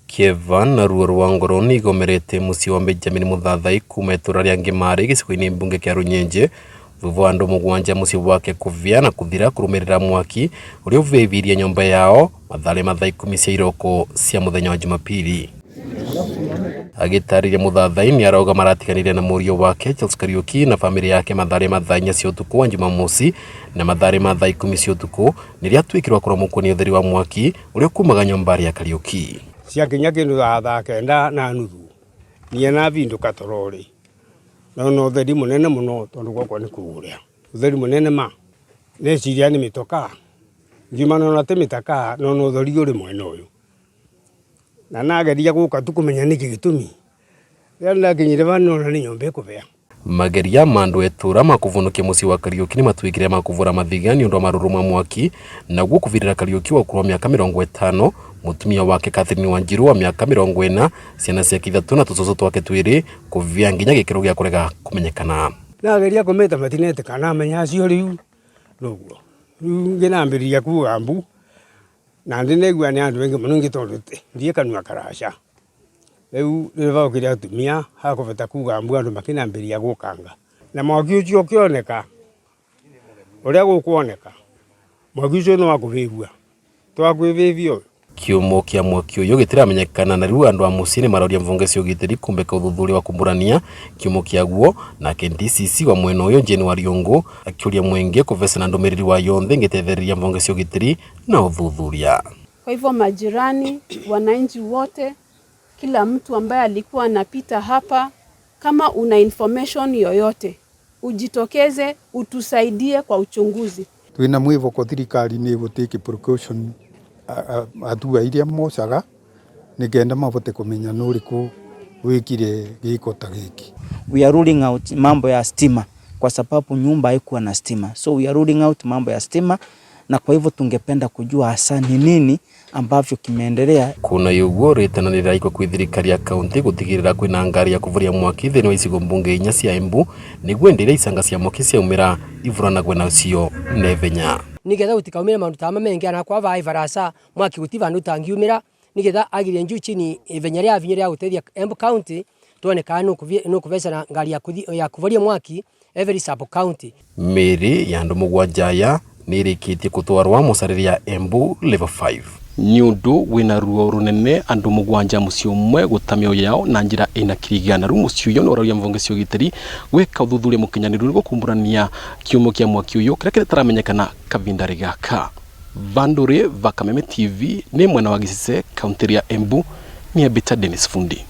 Kievan na ruo rwa ngoro ni igomerete mucii wa Benjamin Muthathai kuma itura ria Ngimari gicigo-ini mbunge kia Runyenje thutha wa andu mugwanja mucii wake kuvia na kuthira kurumirira mwaki uria uvivirie nyumba yao mathaa 10 cia iroko cia muthenya wa Jumapili. Agitariria Muthathai ni arauga maratiganire na murio wake Charles Kariuki na family yake mathaa 4 cia utuku wa Jumamosi na mathaa 10 cia utuku niria twikirwa kuramukwo ni utheri wa mwaki uria kumaga nyumba ya Kariuki. Ciakinya kindu thaa 9:30 nie na vinduka torori no utheri munene muno tondu gwakwa ni kuguria utheri munene ma neciria ni mitoka ngimana na te mitaka no utheri uri mwena uyu na nageria guka tukumenya niki gitumi yana kinyire bano na ni nyombe kubea mageria mandu etura makuvunukia mucii wa Kariuki ni matwikire makuvura mathiga ni undu wa maruruma mwaki na guo kuvirira Kariuki wa kurwa miaka 50 mutumia wake Catherine Wanjiru wa miaka 40 ciana ciake 3 na tucoco twake twiri kuvia nginya gikiro gia kurega kumenyekana nageria kumeta matinete kana menya acio riu nuguo nginambiria kuga mbu na ndinegua ni andu wengi muno ngitorute ndie kanua karasha riu riva ukiria atumia hakuveta kuga mbu andu makinambiria gukanga na mwaki ucio kioneka uria gukuoneka mwaki ucio no akuvivua twakwivivio kiumo kia mwaki uyu gitiramenyekana na riu andu a mucii ni maroria mvunge cia ugitiri kumbeka uthuthuria wa kumburania kiumo kia guo na KDCC wa mwena uyu Jane Wariungu akiuria mwenge kuvesana ndumiriri wa yonthe ngitethereria mvunge cia ugitiri na uthuthuria. Kwa hivyo majirani, wananchi wote, kila mtu ambaye alikuwa anapita hapa, kama una information yoyote ujitokeze utusaidie kwa uchunguzi. Twina mwivo kwa thirikari ni gutiki precaution atua iria mocaga nigenda mavote kumenya nuriku wikire giko ta giki. We are ruling out mambo ya stima kwa sababu nyumba haikuwa na stima, so we are ruling out mambo ya stima, na kwa hivyo tungependa kujua hasa ni nini ambavyo kimeendelea. Kuna yugo ritananira iko kwithirikari ya kaunti gutigirira kwina ngari ya kuvuria mwaki thini wa icigo mbunge 4 cia Embu niguo ndire icanga cia mwaki cia umira ivurana gwena cio nevenya nigetha utikaumira mandu ta mamengi na kwa vai varasa mwaki gutiva ndu tangiumira nigetha agirie nju chini ivenya ria vinyo ria gutethia Embu County tuone kana no kuvesa ngari ya kuvuria mwaki every sub county. Meri ya andu mugwanja nirikitie kutwarwa musariria Embu level 5 nyundu wina ruo runene andu mugwanja mucii umwe gutamio yao na njira ina kirigana ru mucii uyu noraria mvunge cia ugitiri gwika uthuthuria mukinyaniru go kumburania kiumo kia mwaki uyu kira kitaramenyekana kavindari gaka. Vanduri Vakameme TV ni mwena wa Gicise kaunti ya Embu ni Abita Dennis Fundi.